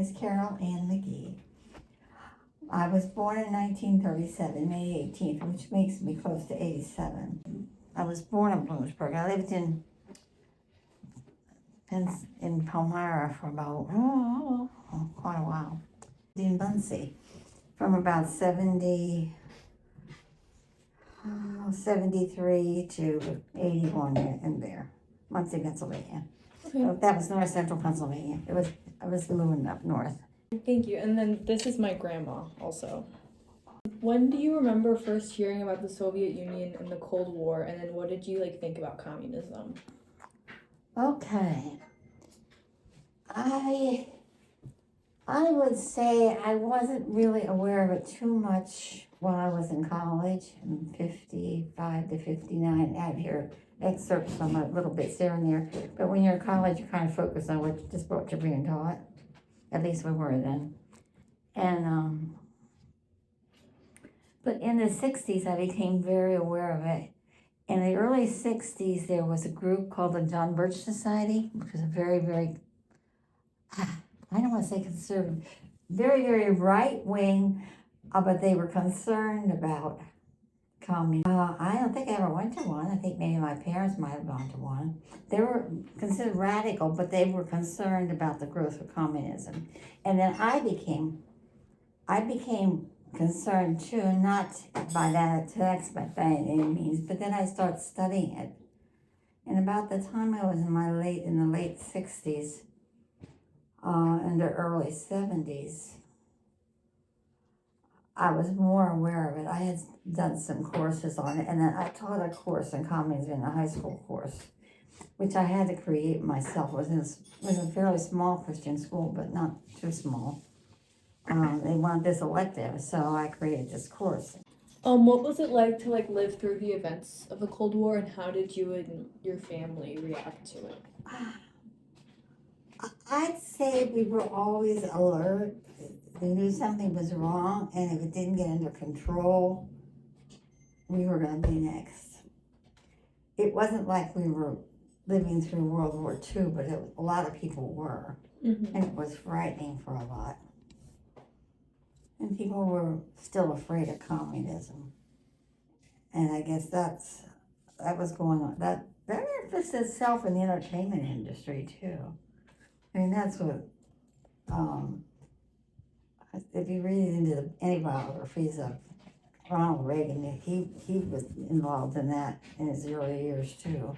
is Carol Ann McGee. I was born in 1937, May 18th, which makes me close to 87. I was born in Bloomsburg. I lived in Palmyra for about quite a while. In Muncie from about 73 to 81 in there, Muncie, Pennsylvania. Okay. So that was north central Pennsylvania. I was moving up north. Thank you. And then this is my grandma also. When do you remember first hearing about the Soviet Union and the Cold War, and then what did you think about communism? Okay. I would say I wasn't really aware of it too much while I was in college, in 55 to 59. I have here excerpts from a little bits here and there. But when you're in college, you kind of focus on what you're being taught. At least we were then. And but in the 60s, I became very aware of it. In the early 60s, there was a group called the John Birch Society, which was a very, very, I don't want to say conservative, very, very right-wing, but they were concerned about communism. I don't think I ever went to one. I think maybe my parents might have gone to one. They were considered radical, but they were concerned about the growth of communism. And then I became concerned too, not by that extent by any means, but then I started studying it. And about the time I was in the late 60s, and the early 70s, I was more aware of it. I had done some courses on it, and then I taught a course on communism in a high school course, which I had to create myself. It was a fairly small Christian school, but not too small. They wanted this elective, so I created this course. What was it like to live through the events of the Cold War, and how did you and your family react to it? I'd say we were always alert. We knew something was wrong, and if it didn't get under control, we were going to be next. It wasn't like we were living through World War II, but a lot of people were, Mm-hmm. and it was frightening for a lot. And people were still afraid of communism. And I guess that was going on. That manifests itself in the entertainment industry too. I mean, that's what, if you read into any biographies of Ronald Reagan, he was involved in that in his early years too.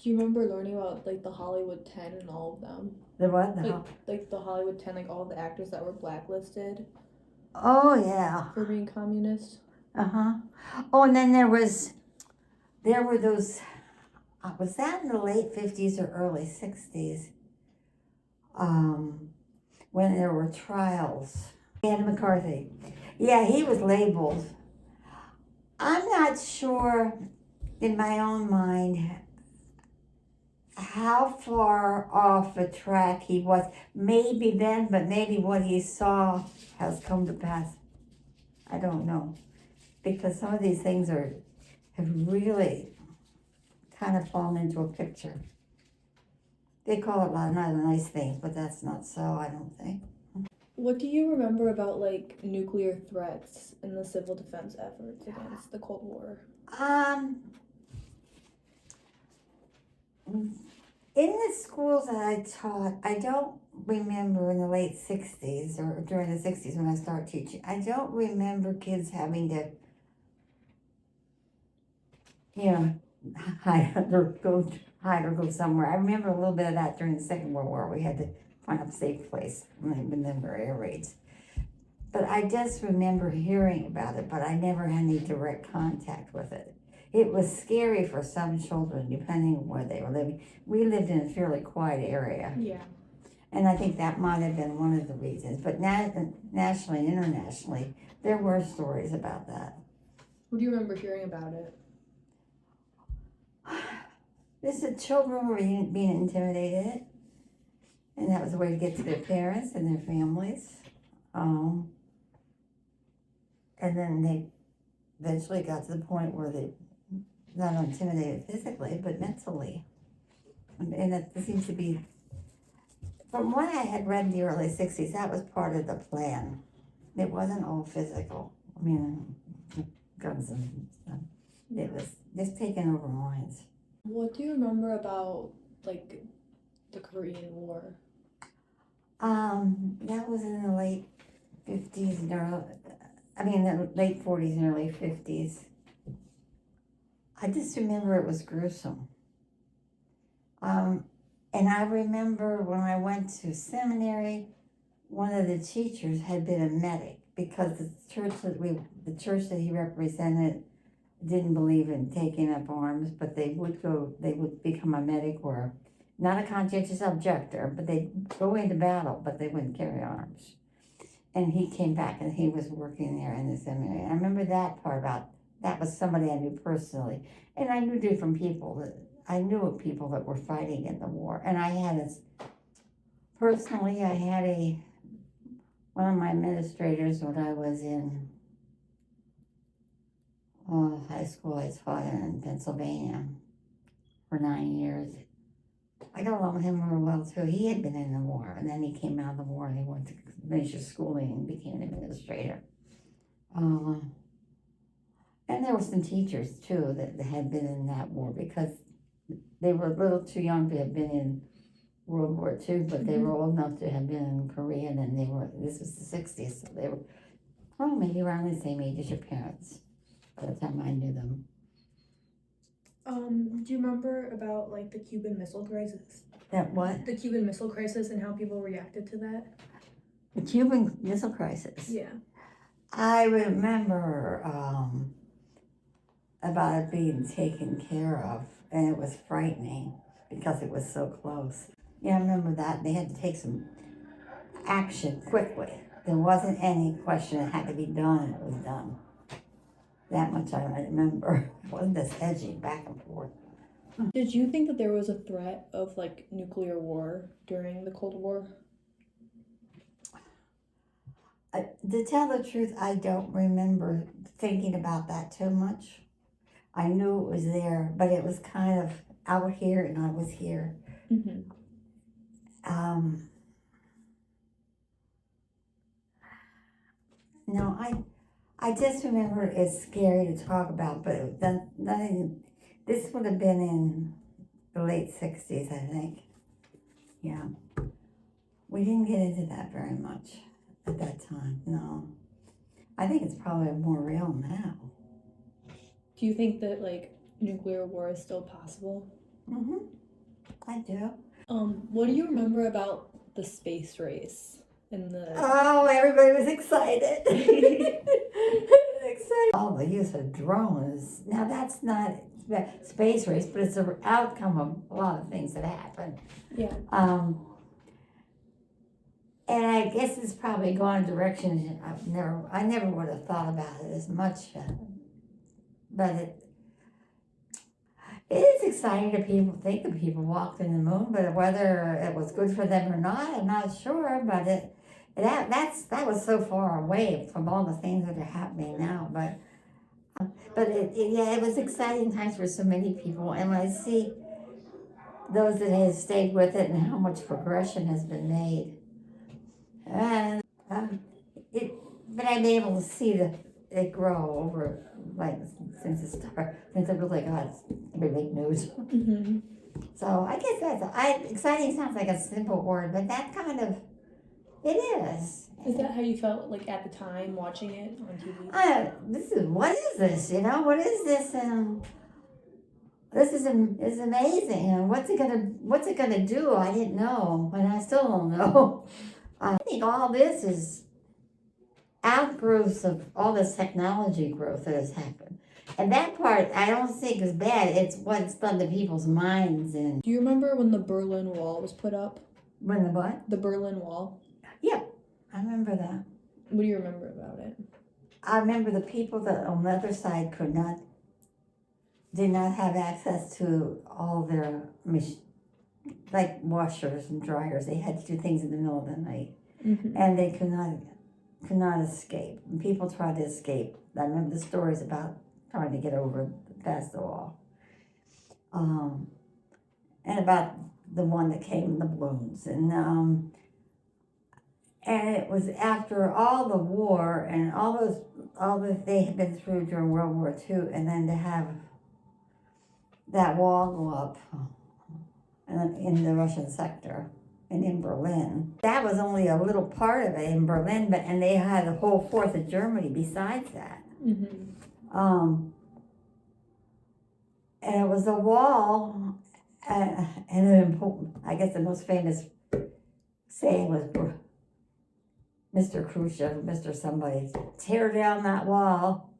Do you remember learning about the Hollywood 10 and all of them? The what? The Hollywood 10, all the actors that were blacklisted Oh yeah. for being communist? Oh, and then there were those, was that in the late 50s or early 60s? When there were trials. Andy McCarthy. Yeah, he was labeled. I'm not sure in my own mind how far off the track he was. Maybe then, but maybe what he saw has come to pass. I don't know. Because some of these things have really kind of fallen into a picture. They call it a lot of nice things, but that's not so, I don't think. What do you remember about nuclear threats and the civil defense efforts against the Cold War? In the schools that I taught, I don't remember in the late 60s or during the 60s when I started teaching, I don't remember kids having to, hide or go somewhere. I remember a little bit of that during the Second World War. We had to find a safe place when there were air raids. But I just remember hearing about it, but I never had any direct contact with it. It was scary for some children, depending on where they were living. We lived in a fairly quiet area. Yeah. And I think that might have been one of the reasons. But nationally and internationally, there were stories about that. What do you remember hearing about it? Children were being intimidated, and that was a way to get to their parents and their families. And then they eventually got to the point where they not only intimidated physically, but mentally. And that seems to be From what I had read in the early 60s, that was part of the plan. It wasn't all physical. I mean, guns and stuff. It was just taking over minds. What do you remember about like the Korean War? That was in the late 50s and the late 40s and early 50s. I just remember it was gruesome. And I remember when I went to seminary, one of the teachers had been a medic because the church that he represented didn't believe in taking up arms, but they would become a medic or not a conscientious objector, but they'd go into battle, but they wouldn't carry arms. And he came back and he was working there in the seminary. I remember that part that was somebody I knew personally. And I knew different people I knew of people that were fighting in the war. And I had one of my administrators when I was in high school. I taught in Pennsylvania for 9 years. I got along with him real well too. He had been in the war, and then he came out of the war and he went to finish his schooling and became an administrator. And there were some teachers too that had been in that war because they were a little too young to have been in World War II, but they were old enough to have been in Korea, and this was the 60s, so they were maybe around the same age as your parents by the time I knew them. Do you remember about like the Cuban Missile Crisis? That what? The Cuban Missile Crisis and how people reacted to that? The Cuban Missile Crisis. Yeah. I remember about it being taken care of, and it was frightening because it was so close. Yeah, I remember that. They had to take some action quickly. There wasn't any question. It had to be done, and it was done. That much I remember. It wasn't this edging back and forth. Did you think that there was a threat of like nuclear war during the Cold War? To tell the truth, I don't remember thinking about that too much. I knew it was there, but it was kind of out here and I was here. Mm-hmm. No, I just remember it's scary to talk about, but nothing. This would have been in the late 60s, I think. Yeah. We didn't get into that very much at that time, no. I think it's probably more real now. Do you think that like nuclear war is still possible? Mm-hmm. I do. What do you remember about the space race and the? Oh, everybody was excited. Excited. Oh, the use of drones. Now that's not space race, but it's an outcome of a lot of things that happen. Yeah. And I guess it's probably gone in directions I never would have thought about it as much, but it is exciting to think that people walked in the moon, but whether it was good for them or not, I'm not sure. But that was so far away from all the things that are happening now. But it was exciting times for so many people, and when I see those that have stayed with it and how much progression has been made. And but I've been able to see it grow over, like, since it really got big news. Mm-hmm. So I guess exciting sounds like a simple word, but that kind of, it is. Is that how you felt like at the time watching it on TV? What is this? What is this? This is amazing. And what's it gonna do? I didn't know, and I still don't know. I think all this is outgrowths of all this technology growth that has happened. And that part I don't think is bad. It's what it's done to people's minds. And Do you remember when the Berlin Wall was put up? when the what? The Berlin Wall. Yeah, I remember that. What do you remember about it? I remember the people that on the other side did not have access to all their like washers and dryers. They had to do things in the middle of the night, Mm-hmm. and they could not escape. And people tried to escape. I remember the stories about trying to get over past the wall, and about the one that came in the balloons. And it was after all the war and all that they had been through during World War II, and then to have that wall go up in the Russian sector and in Berlin. That was only a little part of it in Berlin, and they had the whole fourth of Germany besides that. And it was a wall, and I guess the most famous saying was Mr. Khrushchev, Mr. Somebody, tear down that wall.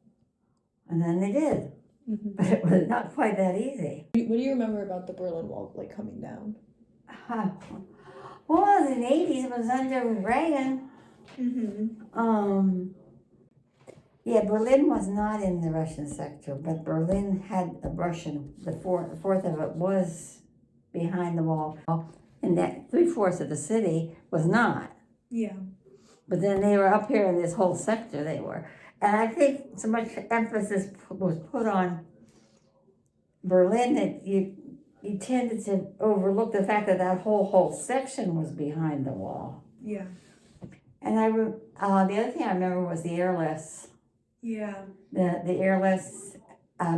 And then they did. But it was not quite that easy. What do you remember about the Berlin Wall like coming down? Well, it was in the 80s, it was under Reagan. Yeah, Berlin was not in the Russian sector, but Berlin had the fourth of it was behind the wall. And that 3/4 of the city was not. Yeah. But then they were up here in this whole sector they were. And I think so much emphasis was put on Berlin that you tended to overlook the fact that that whole section was behind the wall. Yeah. And the other thing I remember was the airlifts. Yeah. The airlifts,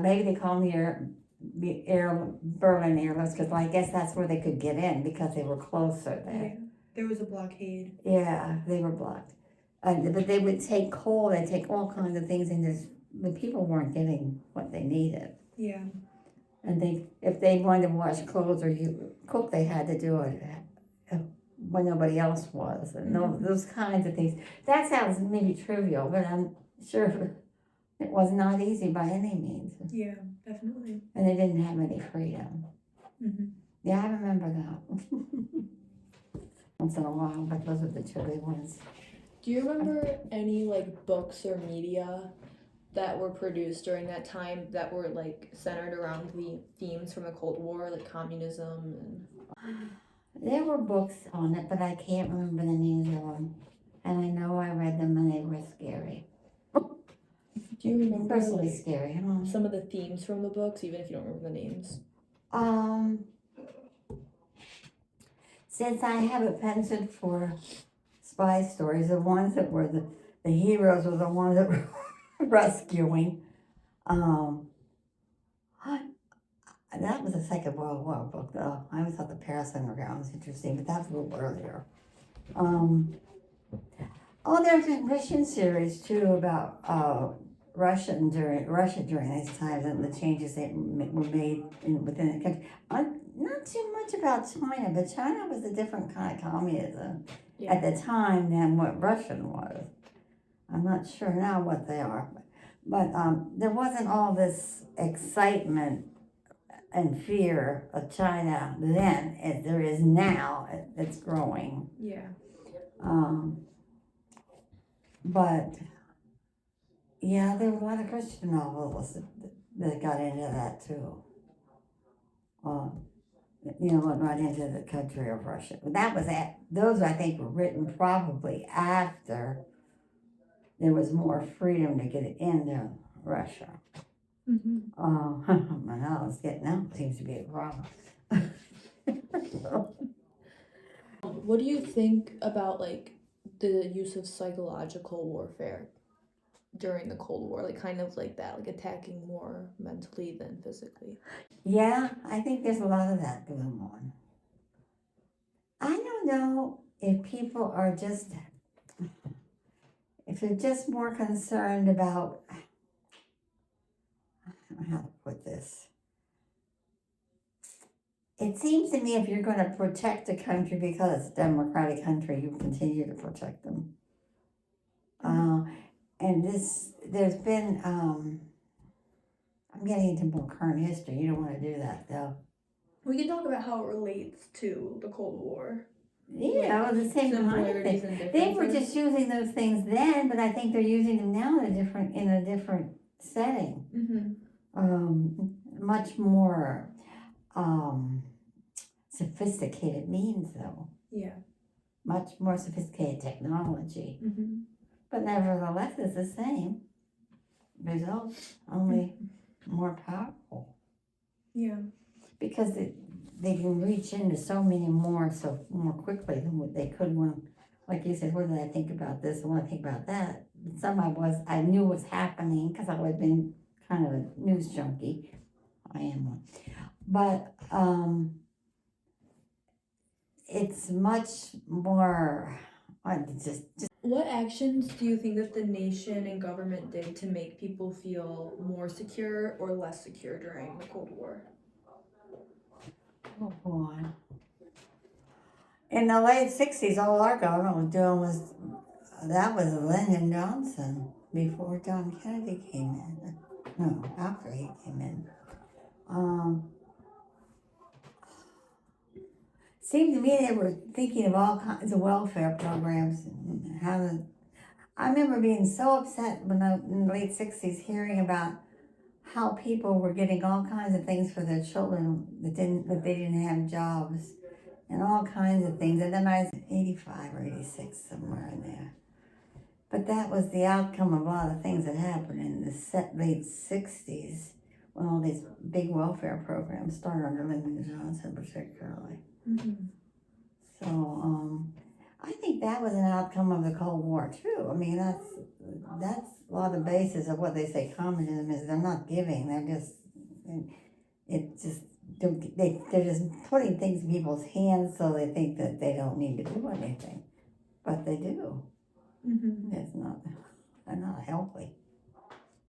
maybe they call them Berlin airlifts, because I guess that's where they could get in because they were closer there. Yeah. There was a blockade. Yeah, they were blocked. But they would take coal, they'd take all kinds of things, and the people weren't getting what they needed. Yeah. And if they wanted to wash clothes or cook, they had to do it when nobody else was. And those kinds of things. That sounds maybe trivial, but I'm sure it was not easy by any means. Yeah, definitely. And they didn't have any freedom. Yeah, I remember that. Once in a while, but those were the two big ones. Do you remember any like books or media that were produced during that time that were like centered around the themes from the Cold War, like communism and? There were books on it, but I can't remember the names of them. And I know I read them and they were scary. Do you remember Personally like, scary, some of the themes from the books, even if you don't remember the names? Since I have a penchant for spy stories, the ones that were the heroes were the ones that were rescuing. That was a Second World War book, though. I always thought the Paris Underground was interesting, but that's a little earlier. There's a Russian series too about Russia during these times and the changes that were made within the country. Not too much about China, but China was a different kind of communism at the time than what Russian was. I'm not sure now what they are, but there wasn't all this excitement and fear of China then as there is now. It's growing. Yeah. But yeah, there were a lot of Christian novels that got into that too. Went right into the country of Russia. Those I think were written probably after there was more freedom to get into Russia. Now it seems to be a problem. What do you think about like the use of psychological warfare during the Cold War, like kind of like that, like attacking more mentally than physically? Yeah, I think there's a lot of that going on. I don't know if people are if they're just more concerned about, I don't know how to put this. It seems to me if you're going to protect a country because it's a democratic country, you continue to protect them. And there's been, I'm getting into more current history. You don't want to do that, though. We can talk about how it relates to the Cold War. The same kind of Similarities thing. and They were differences? just using those things then, but I think they're using them now in a different setting. Much more sophisticated means, though. Yeah. Much more sophisticated technology. But nevertheless, it's the same results, only more powerful. Yeah. Because they can reach into so many more more quickly than what they could when, like you said, what did I think about this and what did I think about that? Some I knew was happening because I've been kind of a news junkie. I am one, but it's much more. Just What actions do you think that the nation and government did to make people feel more secure or less secure during the Cold War? oh boy. In the late '60s, all our government was doing was Lyndon Johnson before John Kennedy came in. No, after he came in. Seemed to me they were thinking of all kinds of welfare programs and how to. I remember being so upset in the late '60s hearing about how people were getting all kinds of things for their children that they didn't have jobs and all kinds of things. And then I was 85 or 86, somewhere in there. But that was the outcome of a lot of things that happened in the late '60s when all these big welfare programs started under Lyndon Johnson particularly. Mm-hmm. So I think that was an outcome of the Cold War too. I mean, that's a lot of the basis of what they say communism is. They're not giving. They're just they're just putting things in people's hands so they think that they don't need to do anything, but they do. Mm-hmm. They're not healthy.